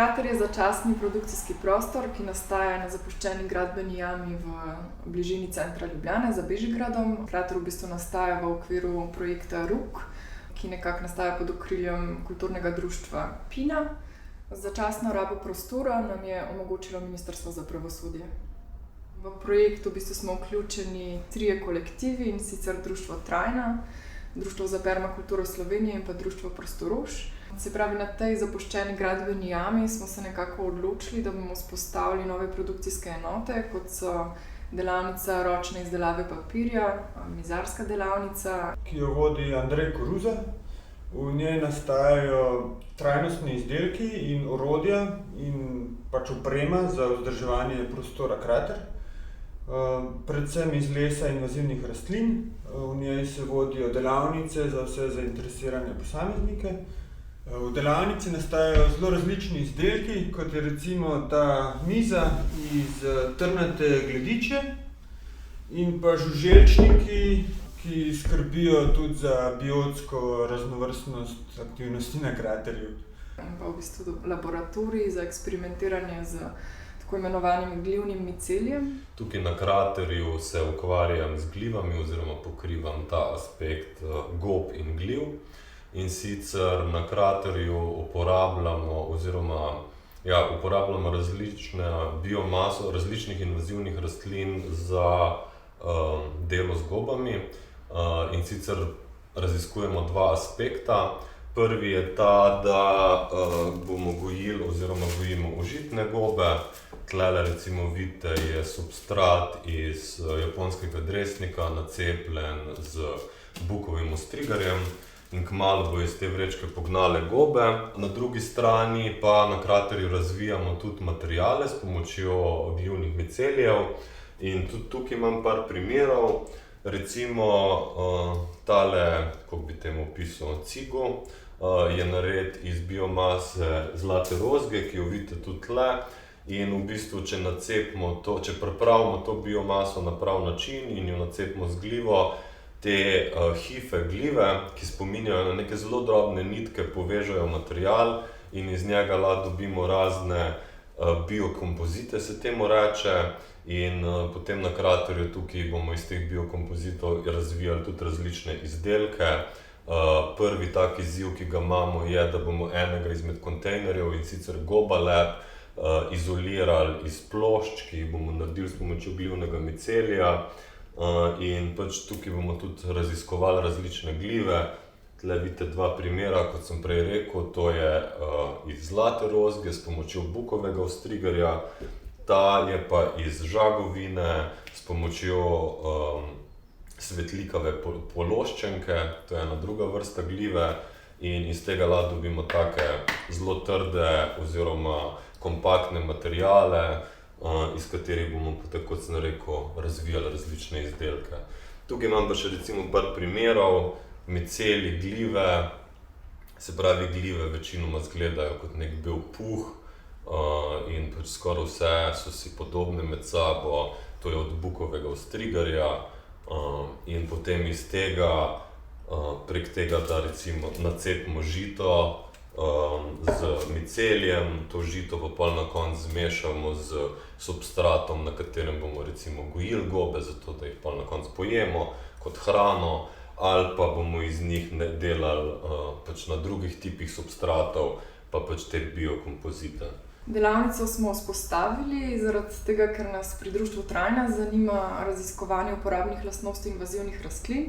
Krater je začasni produkcijski prostor, ki nastaja na zapuščeni gradbeni jami v bližini centra Ljubljane za Bežigradom. Krater v bistvu nastaja v okviru projekta RUK, ki nekako nastaja pod okriljem kulturnega društva Pina. Začasno rabo prostora nam je omogočilo Ministrstvo za pravosodje. V projektu v bistvu smo vključeni 3 kolektivi, in sicer Društvo Trajna, Društvo za permakulturo Slovenije in pa Društvo Prostorož. Se pravi, na tej zapuščeni gradbeni jami smo se nekako odločili, da bomo vzpostavili nove produkcijske enote, kot so delavnica ročne izdelave papirja, mizarska delavnica, ki jo vodi Andrej Koruza. V njej nastajajo trajnostni izdelki in orodja in pač oprema za vzdrževanje prostora Krater. Predvsem iz lesa invazivnih rastlin. V njej se vodijo delavnice za vse zainteresirane posameznike. V delavnici nastajajo zelo različni izdelki, kot je recimo ta miza iz trnate glediče in pa žuželčniki, ki skrbijo tudi za biotsko raznovrstnost aktivnosti na kraterju. In pa v bistvu laboratorij za eksperimentiranje z tako imenovanim glivnim miceljem. Tukaj na kraterju se ukvarjam z glivami oziroma pokrivam ta aspekt gob in gliv. In sicer na kraterju uporabljamo različno biomaso različnih invazivnih rastlin za delo z gobami. In sicer raziskujemo 2 aspekta. Prvi je ta, da bomo gojili oziroma gojimo užitne gobe. Tlele recimo vidite je substrat iz japonskega dresnika nacepljen z bukovim ostrigarjem. In kmalu bo iz te vrečke pognale gobe. Na drugi strani pa na kraterju razvijamo tudi materiale s pomočjo glivnih miceljev. In tudi tukaj imam par primerov. Recimo tale, kako bi temu opisal, cigo, je nared iz biomase zlate rozge, ki jo vidite tudi tle. In v bistvu, če pripravimo to biomaso na prav način in jo nacepimo z glivo, te hife glive, ki spominjajo na neke zelo drobne nitke, povežejo material in iz njega lahko dobimo razne biokompozite, se temu reče. In potem na kraterju tukaj bomo iz teh biokompozitov razvijali tudi različne izdelke. Prvi tak izziv, ki ga imamo, je, da bomo enega izmed kontejnerjev, in sicer Gobalab, izolirali iz plošč, ki jih bomo naredili s pomočjo glivnega micelija. In pač tukaj bomo tudi raziskovali različne glive. Tle vidite 2 primera, kot sem prej rekel, to je iz zlate rozge s pomočjo bukovega ostrigarja. Ta je pa iz žagovine s pomočjo svetlikave pološčenke, to je ena druga vrsta glive. In iz tega lahko dobimo take zelo trde oziroma kompaktne materiale, iz katerih bomo potem, kot sem rekel, razvijali različne izdelke. Tukaj imam pa še recimo par primerov. Miceli glive, se pravi glive večinoma izgledajo kot nek bel puh in pač skoraj vse so si podobne med sabo. To je od bukovega ostrigarja in potem iz tega, prek tega, da recimo nacepimo žito z miceljem, to žito pa pol na koncu zmešamo z substratom, na katerem bomo recimo gojili gobe, zato da jih pol na koncu pojemo kot hrano, ali pa bomo iz njih delali pač na drugih tipih substratov, pa pač te biokompozite. Delavnico smo vzpostavili zaradi tega, ker nas pri Društvu Trajna zanima raziskovanje uporabnih lastnosti invazivnih rastlin.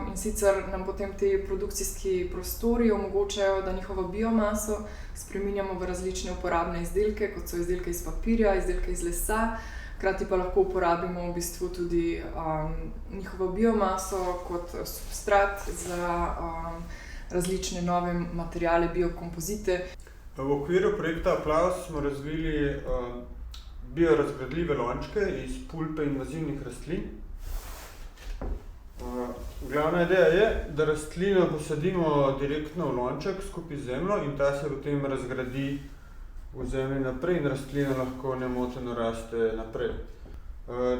In sicer nam potem ti produkcijski prostori omogočajo, da njihovo biomaso spreminjamo v različne uporabne izdelke, kot so izdelke iz papirja, izdelke iz lesa. Hkrati pa lahko uporabimo v bistvu tudi njihovo biomaso kot substrat za različne nove materiale, biokompozite. V okviru projekta Aplavz smo razvili biorazgradljive lončke iz pulpe invazivnih rastlin. Glavna ideja je, da rastlino posadimo direktno v lonček skupaj z zemljo in ta se potem razgradi v zemlji naprej in rastlina lahko nemoteno raste naprej.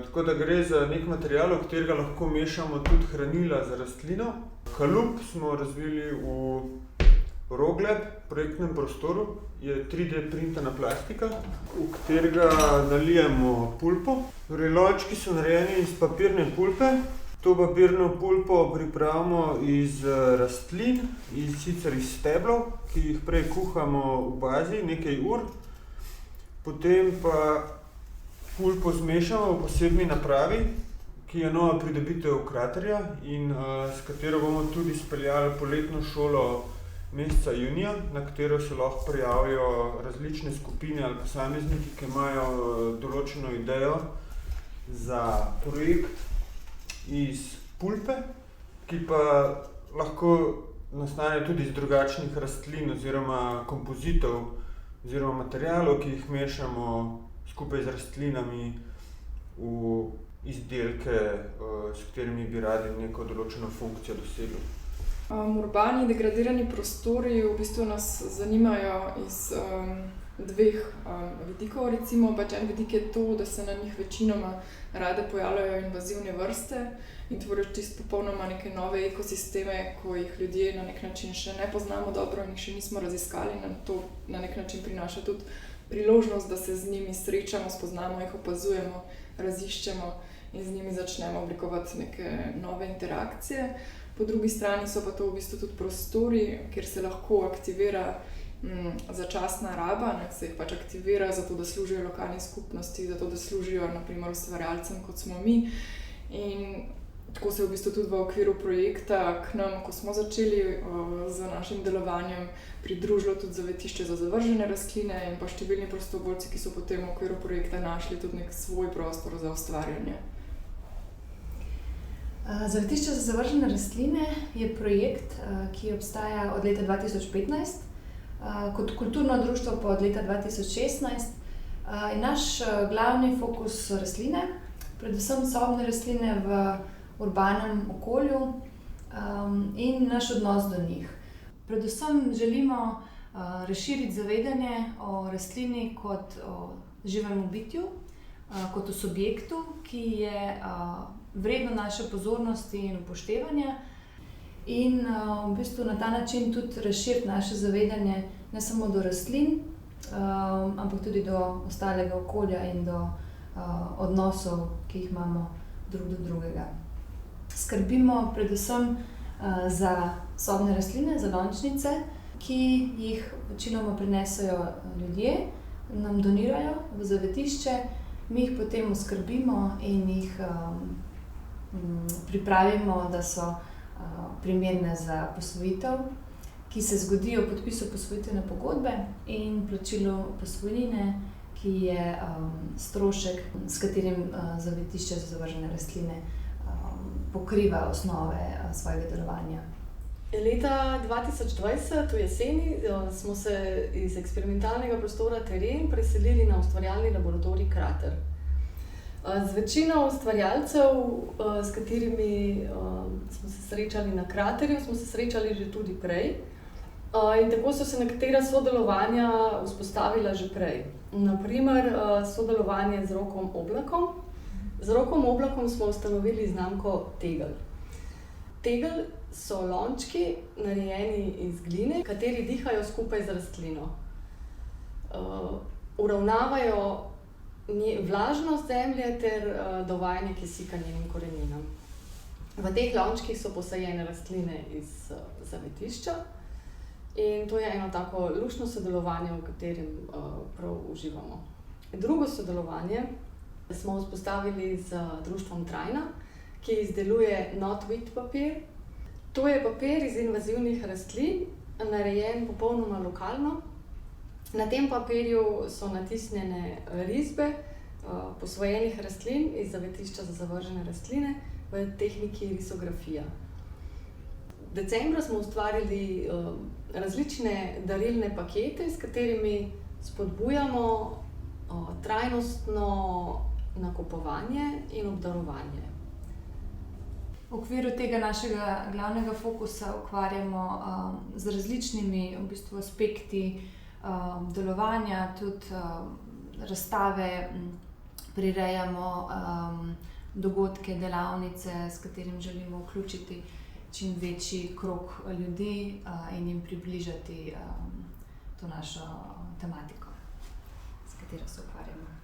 Tako da gre za nek material, v katerega lahko mešamo tudi hranila za rastlino. Kalup smo razvili v Roglab projektnem prostoru je 3D printana plastika, v katerega nalijemo pulpo. Torej, lončki so narejeni iz papirne pulpe. To papirno pulpo pripravimo iz rastlin, sicer iz steblov, ki jih prej kuhamo v bazi nekaj ur. Potem pa pulpo zmešamo v posebni napravi, ki je nova pridobitev Kraterja in s katero bomo tudi speljali poletno šolo meseca junija, na katero se lahko prijavijo različne skupine ali posamezniki, ki imajo določeno idejo za projekt iz pulpe, ki pa lahko nastane tudi iz drugačnih rastlin oziroma kompozitov oziroma materialov, ki jih mešamo skupaj z rastlinami v izdelke, s katerimi bi radi neko določeno funkcijo dosegli. Urbani degradirani prostori v bistvu nas zanimajo iz dveh vidikov. Recimo, pač en vidik je to, da se na njih večinoma rade pojavljajo invazivne vrste in tvorijo čisto popolnoma neke nove ekosisteme, ko jih ljudje na nek način še ne poznamo dobro in jih še nismo raziskali. In to na nek način prinaša tudi priložnost, da se z njimi srečamo, spoznamo jih, opazujemo, raziščemo in z njimi začnemo oblikovati neke nove interakcije. Po drugi strani so pa to v bistvu tudi prostori, kjer se lahko aktivira začasna raba, se jih pač aktivira zato, da služijo lokalni skupnosti, zato, da služijo na primer ustvarjalcem, kot smo mi. In tako se je v bistvu tudi v okviru projekta k nam, ko smo začeli z našim delovanjem, pridružilo tudi zavetišče za zavržene rastline in pa številni prostovoljci, ki so potem v okviru projekta našli tudi nek svoj prostor za ustvarjanje. Zavetišče za zavržene rastline je projekt, ki obstaja od leta 2015, kot kulturno društvo pa od leta 2016. In naš glavni fokus so rastline, predvsem sobne rastline v urbanem okolju in naš odnos do njih. Predvsem želimo razširiti zavedanje o rastlini kot o živem bitju, kot o subjektu, ki je vredno naše pozornosti in upoštevanja in v bistvu na ta način tudi razširiti naše zavedanje ne samo do rastlin, ampak tudi do ostalega okolja in do odnosov, ki jih imamo drug do drugega. Skrbimo predvsem za sobne rastline, za lončnice, ki jih večinoma prinesejo ljudje, nam donirajo v zavetišče, mi jih potem oskrbimo in jih pripravimo, da so primerne za posvojitev, ki se zgodi ob podpisu posvojitvene pogodbe in plačilu posvojnine, ki je strošek, s katerim zavetišče za zavržene rastline pokriva osnove svojega delovanja. Leta 2020, v jeseni, smo se iz eksperimentalnega prostora Teren preselili na ustvarjalni laboratorij Krater. Z večino ustvarjalcev, s katerimi smo se srečali na Kraterju, smo se srečali že tudi prej. In tako so se nekatera sodelovanja vzpostavila že prej. Naprimer, sodelovanje z Rokom Oblakom. Z Rokom Oblakom smo ustanovili znamko Tegel. Tegel so lončki, narejeni iz gline, kateri dihajo skupaj z rastlino. Uravnavajo vlažnost zemlje ter dovajanje kisika njenim koreninam. V teh lončkih so posajene rastline iz zavetišča in to je eno tako luštno sodelovanje, v katerem prav uživamo. Drugo sodelovanje smo vzpostavili z društvom Trajna, ki izdeluje not-wit papir. To je papir iz invazivnih rastlin, narejen popolnoma lokalno. Na tem papirju so natisnjene risbe posvojenih rastlin iz zavetišča za zavržene rastline v tehniki risografija. Decembra smo ustvarili različne darilne pakete, s katerimi spodbujamo trajnostno nakupovanje in obdarovanje. V okviru tega našega glavnega fokusa ukvarjamo z različnimi v bistvu aspekti delovanja, tudi razstave, prirejamo dogodke, delavnice, s katerim želimo vključiti čim večji krog ljudi in jim približati to našo tematiko, s katero se ukvarjamo.